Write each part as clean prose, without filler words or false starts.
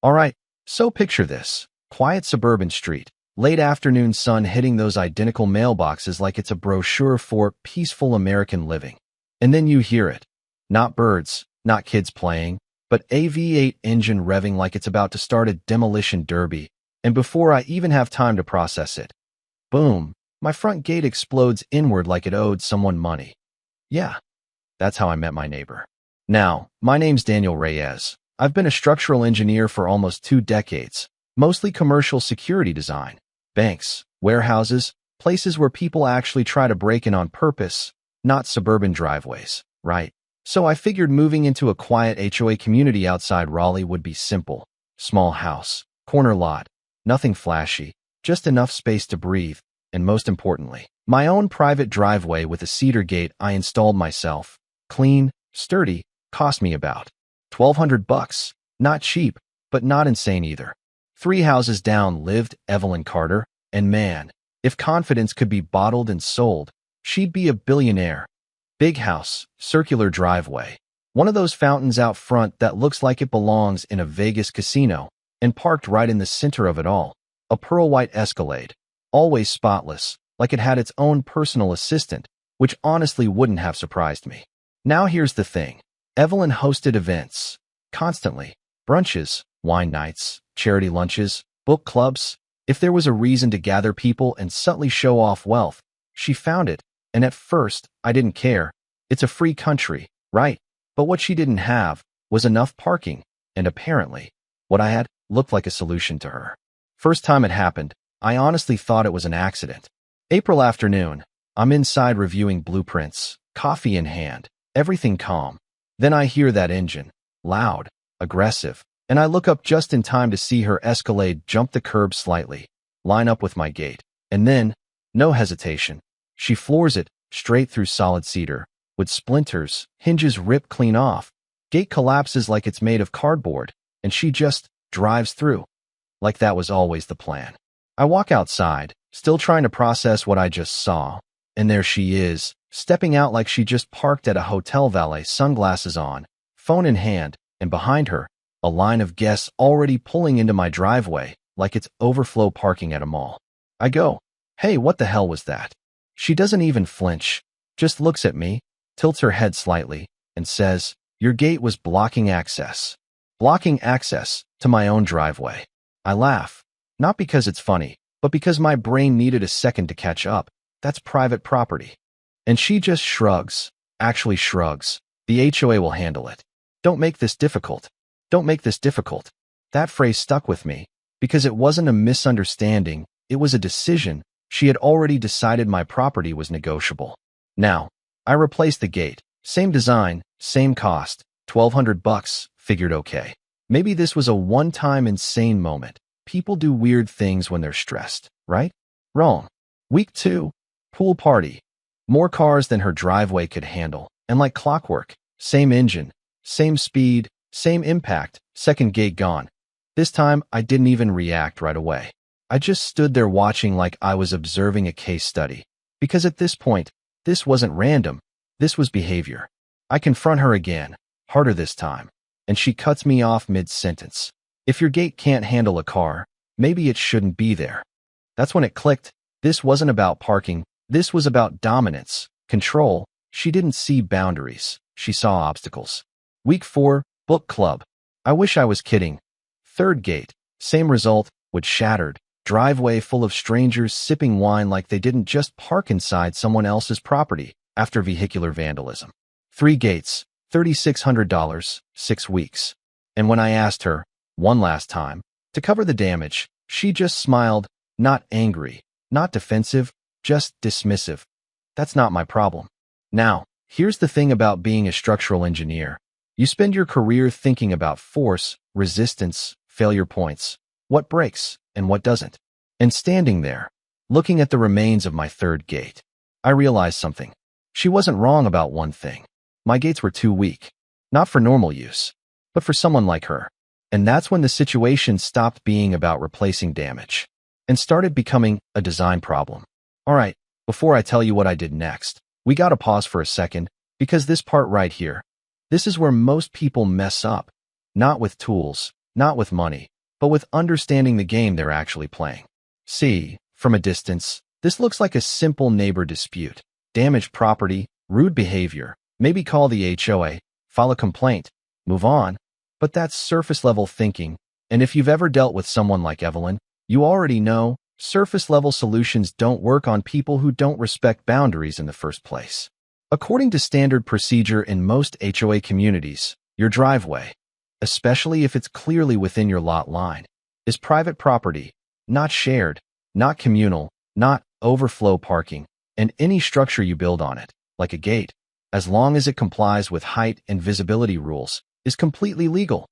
Alright, so picture this. Quiet suburban street. Late afternoon sun hitting those identical mailboxes like it's a brochure for peaceful American living. And then you hear it. Not birds, not kids playing, but a V8 engine revving like it's about to start a demolition derby. And before I even have time to process it, boom, my front gate explodes inward like it owed someone money. Yeah, that's how I met my neighbor. Now, my name's Daniel Reyes. I've been a structural engineer for almost 2 decades, mostly commercial security design, banks, warehouses, places where people actually try to break in on purpose, not suburban driveways, right? So I figured moving into a quiet HOA community outside Raleigh would be simple. Small house, corner lot, nothing flashy, just enough space to breathe, and most importantly, my own private driveway with a cedar gate I installed myself. Clean, sturdy, cost me about $1,200. Not cheap, but not insane either. 3 houses down lived Evelyn Carter, and man, if confidence could be bottled and sold, she'd be a billionaire. Big house, circular driveway. One of those fountains out front that looks like it belongs in a Vegas casino, and parked right in the center of it all. A pearl white Escalade. Always spotless, like it had its own personal assistant, which honestly wouldn't have surprised me. Now here's the thing. Evelyn hosted events. Constantly. Brunches, wine nights, charity lunches, book clubs. If there was a reason to gather people and subtly show off wealth, she found it. And at first, I didn't care. It's a free country, right? But what she didn't have was enough parking, and apparently, what I had looked like a solution to her. First time it happened, I honestly thought it was an accident. April afternoon, I'm inside reviewing blueprints, coffee in hand, everything calm. Then I hear that engine, loud, aggressive, and I look up just in time to see her Escalade jump the curb slightly, line up with my gate, and then, no hesitation, she floors it straight through solid cedar, with splinters, hinges ripped clean off, gate collapses like it's made of cardboard, and she just drives through. Like that was always the plan. I walk outside, still trying to process what I just saw, and there she is, stepping out like she just parked at a hotel valet, sunglasses on, phone in hand, and behind her, a line of guests already pulling into my driveway like it's overflow parking at a mall. I go, "Hey, what the hell was that?" She doesn't even flinch, just looks at me, tilts her head slightly, and says, "Your gate was blocking access." Blocking access to my own driveway. I laugh, not because it's funny, but because my brain needed a second to catch up. That's private property. And she just shrugs, actually shrugs. The HOA will handle it. Don't make this difficult. Don't make this difficult. That phrase stuck with me because it wasn't a misunderstanding, it was a decision. She had already decided my property was negotiable. Now, I replaced the gate. Same design, same cost, $1,200, figured okay. Maybe this was a one-time insane moment. People do weird things when they're stressed, right? Wrong. Week 2, pool party. More cars than her driveway could handle, and like clockwork, same engine, same speed, same impact, second gate gone. This time, I didn't even react right away. I just stood there watching like I was observing a case study. Because at this point, this wasn't random. This was behavior. I confront her again, harder this time, and she cuts me off mid-sentence. If your gate can't handle a car, maybe it shouldn't be there. That's when it clicked. This wasn't about parking. This was about dominance, control. She didn't see boundaries. She saw obstacles. Week 4, book club. I wish I was kidding. Third gate, same result, which shattered. Driveway full of strangers sipping wine like they didn't just park inside someone else's property after vehicular vandalism. 3 gates, $3,600, 6 weeks. And when I asked her, one last time, to cover the damage, she just smiled, not angry, not defensive, just dismissive. That's not my problem. Now, here's the thing about being a structural engineer. You spend your career thinking about force, resistance, failure points, what breaks and what doesn't. And standing there, looking at the remains of my third gate, I realized something. She wasn't wrong about one thing. My gates were too weak, not for normal use, but for someone like her. And that's when the situation stopped being about replacing damage and started becoming a design problem. All right, before I tell you what I did next, we gotta pause for a second, because this part right here, this is where most people mess up. Not with tools, not with money, but with understanding the game they're actually playing. See, from a distance, this looks like a simple neighbor dispute. Damaged property, rude behavior, maybe call the HOA, file a complaint, move on. But that's surface-level thinking, and if you've ever dealt with someone like Evelyn, you already know surface-level solutions don't work on people who don't respect boundaries in the first place. According to standard procedure in most HOA communities, your driveway, especially if it's clearly within your lot line, is private property, not shared, not communal, not overflow parking, and any structure you build on it, like a gate, as long as it complies with height and visibility rules, is completely legal.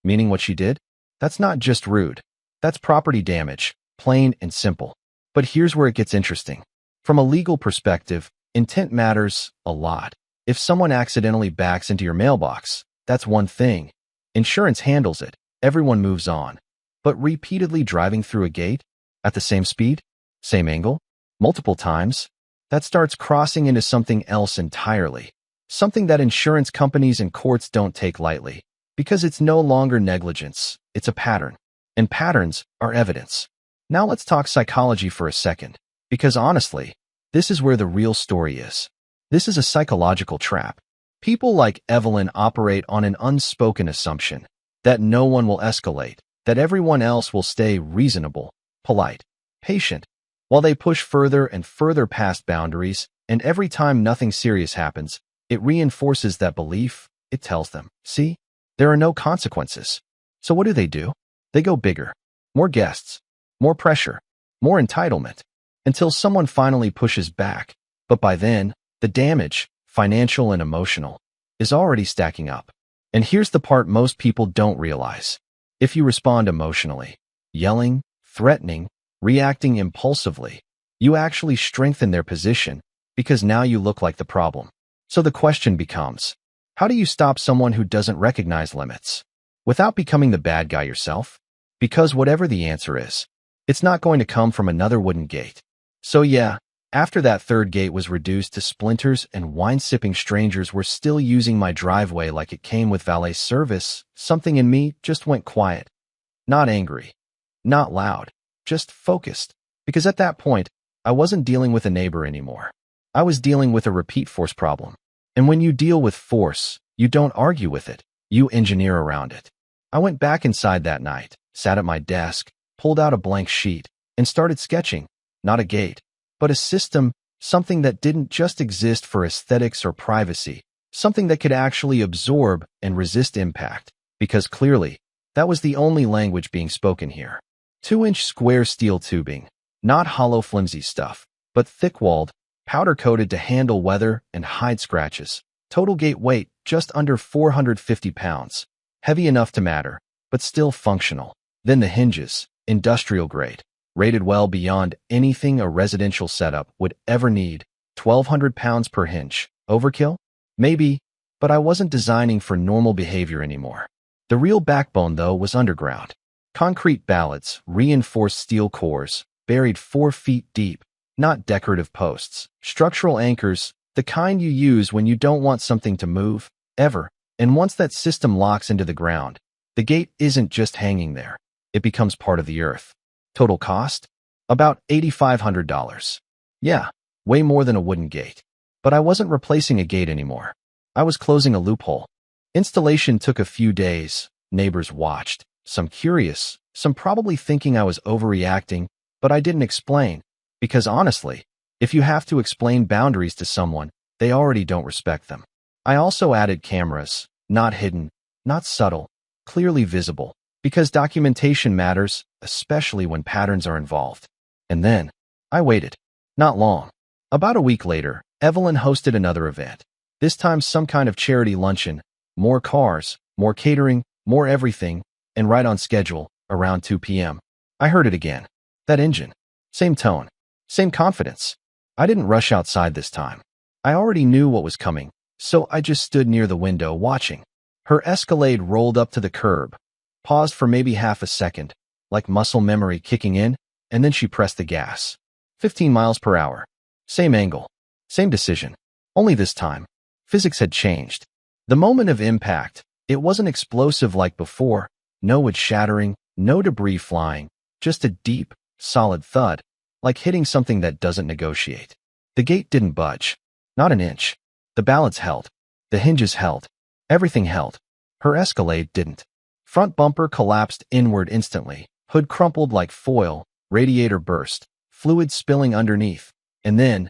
Meaning what she did? That's not just rude. That's property damage, plain and simple. But here's where it gets interesting. From a legal perspective, intent matters a lot. If someone accidentally backs into your mailbox, that's one thing. Insurance handles it. Everyone moves on. But repeatedly driving through a gate, at the same speed, same angle, multiple times, that starts crossing into something else entirely. Something that insurance companies and courts don't take lightly. Because it's no longer negligence, it's a pattern. And patterns are evidence. Now let's talk psychology for a second. Because honestly, this is where the real story is. This is a psychological trap. People like Evelyn operate on an unspoken assumption that no one will escalate, that everyone else will stay reasonable, polite, patient, while they push further and further past boundaries, and every time nothing serious happens, it reinforces that belief. It tells them, see, there are no consequences. So what do? They go bigger. More guests, more pressure, more entitlement, until someone finally pushes back. But by then, the damage, financial and emotional, is already stacking up. And here's the part most people don't realize. If you respond emotionally, yelling, threatening, reacting impulsively, you actually strengthen their position because now you look like the problem. So the question becomes, how do you stop someone who doesn't recognize limits without becoming the bad guy yourself? Because whatever the answer is, it's not going to come from another wooden gate. So yeah, after that third gate was reduced to splinters and wine-sipping strangers were still using my driveway like it came with valet service, something in me just went quiet. Not angry, not loud, just focused. Because at that point, I wasn't dealing with a neighbor anymore. I was dealing with a repeat force problem. And when you deal with force, you don't argue with it, you engineer around it. I went back inside that night, sat at my desk, pulled out a blank sheet, and started sketching, not a gate, but a system, something that didn't just exist for aesthetics or privacy, something that could actually absorb and resist impact, because clearly, that was the only language being spoken here. 2-inch square steel tubing, not hollow flimsy stuff, but thick-walled, powder-coated to handle weather and hide scratches. Total gate weight just under 450 pounds, heavy enough to matter, but still functional. Then the hinges, industrial grade, rated well beyond anything a residential setup would ever need. 1,200 pounds per hinge. Overkill? Maybe, but I wasn't designing for normal behavior anymore. The real backbone, though, was underground. Concrete ballets, reinforced steel cores, buried 4 feet deep, not decorative posts. Structural anchors, the kind you use when you don't want something to move, ever. And once that system locks into the ground, the gate isn't just hanging there. It becomes part of the earth. Total cost? About $8,500. Yeah, way more than a wooden gate. But I wasn't replacing a gate anymore. I was closing a loophole. Installation took a few days. Neighbors watched, some curious, some probably thinking I was overreacting, but I didn't explain. Because honestly, if you have to explain boundaries to someone, they already don't respect them. I also added cameras, not hidden, not subtle, clearly visible. Because documentation matters, especially when patterns are involved. And then, I waited. Not long. About a week later, Evelyn hosted another event. This time some kind of charity luncheon. More cars, more catering, more everything, and right on schedule, around 2 p.m. I heard it again. That engine. Same tone. Same confidence. I didn't rush outside this time. I already knew what was coming, so I just stood near the window watching. Her Escalade rolled up to the curb, paused for maybe half a second, like muscle memory kicking in, and then she pressed the gas. 15 miles per hour. Same angle. Same decision. Only this time, physics had changed. The moment of impact, it wasn't explosive like before. No wood shattering, no debris flying, just a deep, solid thud, like hitting something that doesn't negotiate. The gate didn't budge. Not an inch. The balance held. The hinges held. Everything held. Her Escalade didn't. Front bumper collapsed inward instantly. Hood crumpled like foil. Radiator burst. Fluid spilling underneath. And then,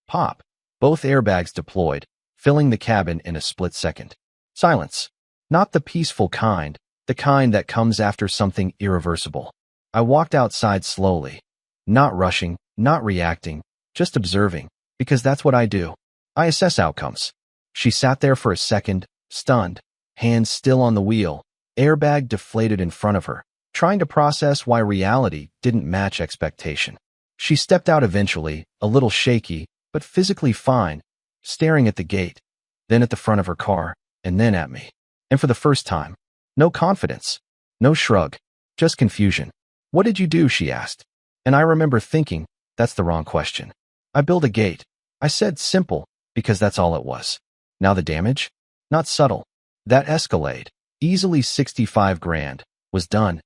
pop. Both airbags deployed, filling the cabin in a split second. Silence. Not the peaceful kind, the kind that comes after something irreversible. I walked outside slowly. Not rushing, not reacting, just observing, because that's what I do. I assess outcomes. She sat there for a second, stunned, hands still on the wheel, airbag deflated in front of her, trying to process why reality didn't match expectation. She stepped out eventually, a little shaky, but physically fine, staring at the gate, then at the front of her car, and then at me. And for the first time, no confidence, no shrug, just confusion. "What did you do?" she asked. And I remember thinking, that's the wrong question. "I built a gate." I said simple, because that's all it was. Now the damage? Not subtle. That Escalade, easily 65 grand, was done.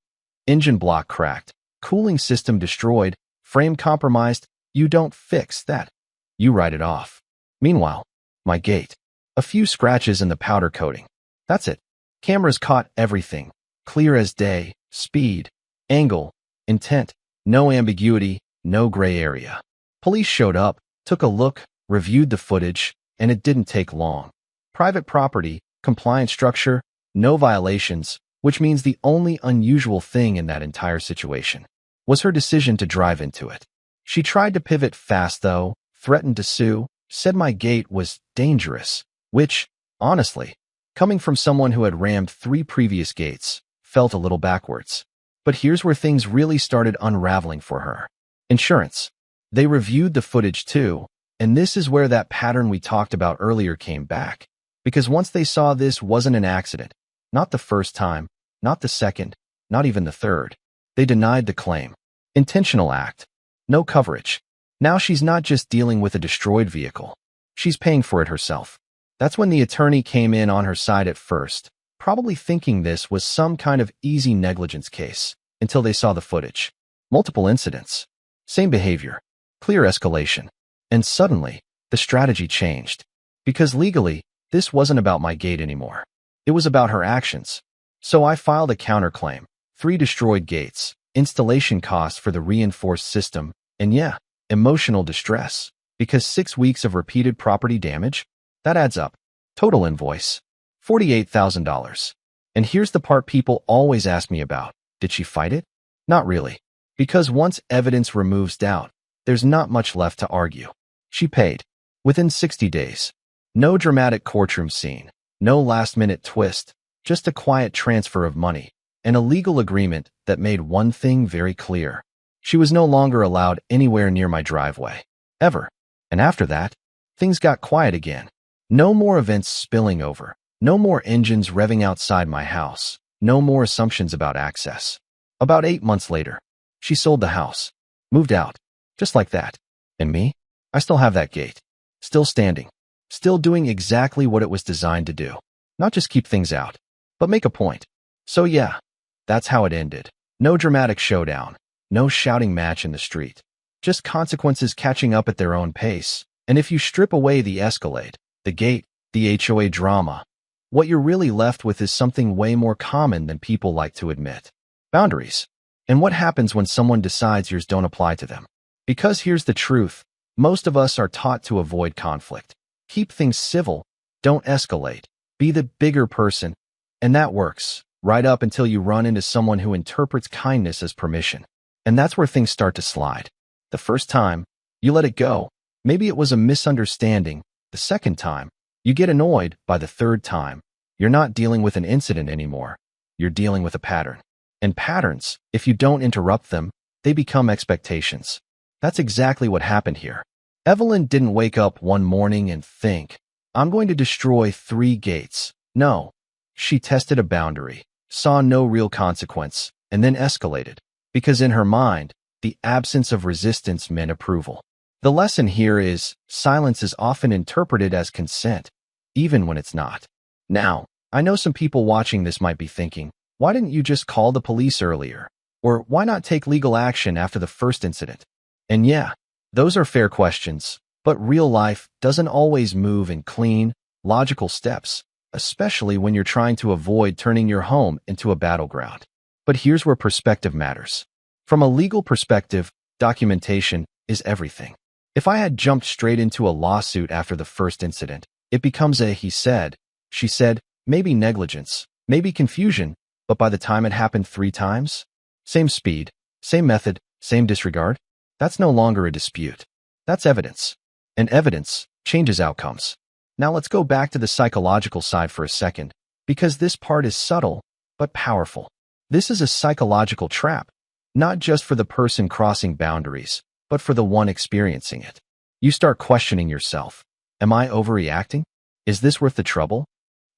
Engine block cracked, cooling system destroyed, frame compromised. You don't fix that. You write it off. Meanwhile, my gate. A few scratches in the powder coating. That's it. Cameras caught everything. Clear as day, speed, angle, intent, no ambiguity, no gray area. Police showed up, took a look, reviewed the footage, and it didn't take long. Private property, compliant structure, no violations, which means the only unusual thing in that entire situation was her decision to drive into it. She tried to pivot fast, though, threatened to sue, said my gate was dangerous, which, honestly, coming from someone who had rammed 3 previous gates, felt a little backwards. But here's where things really started unraveling for her. Insurance. They reviewed the footage too, and this is where that pattern we talked about earlier came back. Because once they saw this wasn't an accident, not the first time, not the second, not even the third, they denied the claim. Intentional act. No coverage. Now she's not just dealing with a destroyed vehicle. She's paying for it herself. That's when the attorney came in on her side at first, probably thinking this was some kind of easy negligence case, until they saw the footage. Multiple incidents. Same behavior. Clear escalation. And suddenly, the strategy changed. Because legally, this wasn't about my gate anymore. It was about her actions. So I filed a counterclaim. 3 destroyed gates, installation costs for the reinforced system, and yeah, emotional distress. Because 6 weeks of repeated property damage? That adds up. Total invoice. $48,000. And here's the part people always ask me about. Did she fight it? Not really. Because once evidence removes doubt, there's not much left to argue. She paid. Within 60 days. No dramatic courtroom scene. No last-minute twist. Just a quiet transfer of money. And a legal agreement that made one thing very clear. She was no longer allowed anywhere near my driveway. Ever. And after that, things got quiet again. No more events spilling over. No more engines revving outside my house. No more assumptions about access. About 8 months later, she sold the house. Moved out. Just like that. And me? I still have that gate. Still standing. Still doing exactly what it was designed to do. Not just keep things out, but make a point. So yeah, that's how it ended. No dramatic showdown. No shouting match in the street. Just consequences catching up at their own pace. And if you strip away the Escalade, the gate, the HOA drama, what you're really left with is something way more common than people like to admit. Boundaries. And what happens when someone decides yours don't apply to them? Because here's the truth. Most of us are taught to avoid conflict. Keep things civil. Don't escalate. Be the bigger person. And that works, right up until you run into someone who interprets kindness as permission. And that's where things start to slide. The first time, you let it go. Maybe it was a misunderstanding. The second time, you get annoyed. By the third time, you're not dealing with an incident anymore. You're dealing with a pattern. And patterns, if you don't interrupt them, they become expectations. That's exactly what happened here. Evelyn didn't wake up one morning and think, I'm going to destroy 3 gates. No. She tested a boundary, saw no real consequence, and then escalated. Because in her mind, the absence of resistance meant approval. The lesson here is, silence is often interpreted as consent, even when it's not. Now, I know some people watching this might be thinking, Why didn't you just call the police earlier? Or why not take legal action after the first incident? And yeah, those are fair questions, but real life doesn't always move in clean, logical steps, especially when you're trying to avoid turning your home into a battleground. But here's where perspective matters. From a legal perspective, documentation is everything. If I had jumped straight into a lawsuit after the first incident, it becomes a he said, she said, maybe negligence, maybe confusion, but by the time it happened 3 times, same speed, same method, same disregard, that's no longer a dispute. That's evidence. And evidence changes outcomes. Now let's go back to the psychological side for a second, because this part is subtle, but powerful. This is a psychological trap, not just for the person crossing boundaries, but for the one experiencing it. You start questioning yourself. Am I overreacting? Is this worth the trouble?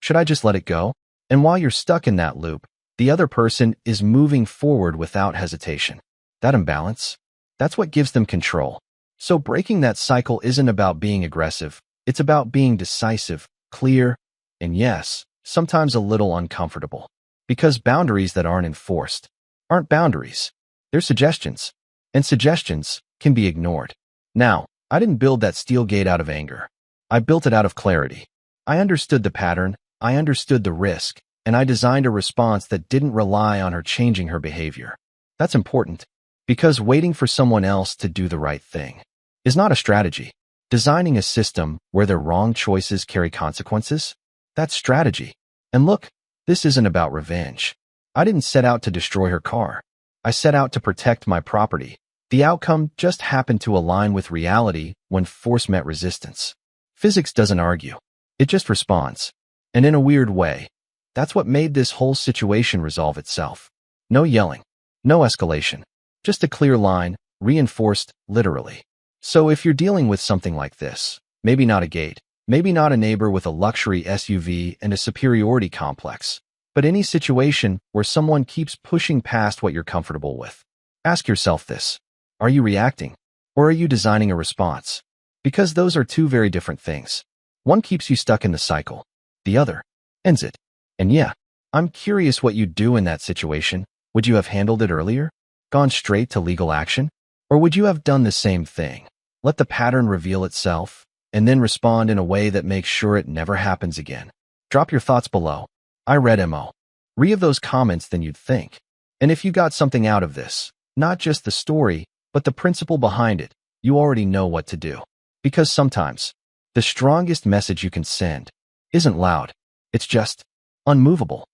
Should I just let it go? And while you're stuck in that loop, the other person is moving forward without hesitation. That imbalance, that's what gives them control. So breaking that cycle isn't about being aggressive. It's about being decisive, clear, and yes, sometimes a little uncomfortable. Because boundaries that aren't enforced aren't boundaries. They're suggestions. And suggestions can be ignored. Now, I didn't build that steel gate out of anger. I built it out of clarity. I understood the pattern, I understood the risk, and I designed a response that didn't rely on her changing her behavior. That's important, because waiting for someone else to do the right thing is not a strategy. Designing a system where their wrong choices carry consequences, that's strategy. And look, this isn't about revenge. I didn't set out to destroy her car. I set out to protect my property. The outcome just happened to align with reality when force met resistance. Physics doesn't argue. It just responds. And in a weird way, that's what made this whole situation resolve itself. No yelling, no escalation, just a clear line, reinforced literally. So if you're dealing with something like this, maybe not a gate, maybe not a neighbor with a luxury SUV and a superiority complex, but any situation where someone keeps pushing past what you're comfortable with, ask yourself this. Are you reacting, or are you designing a response? Because those are two very different things. One keeps you stuck in the cycle. The other ends it. And yeah, I'm curious what you'd do in that situation. Would you have handled it earlier? Gone straight to legal action? Or would you have done the same thing? Let the pattern reveal itself, and then respond in a way that makes sure it never happens again. Drop your thoughts below. I read MO. Read of those comments than you'd think. And if you got something out of this, not just the story, but the principle behind it, you already know what to do. Because sometimes, the strongest message you can send isn't loud. It's just unmovable.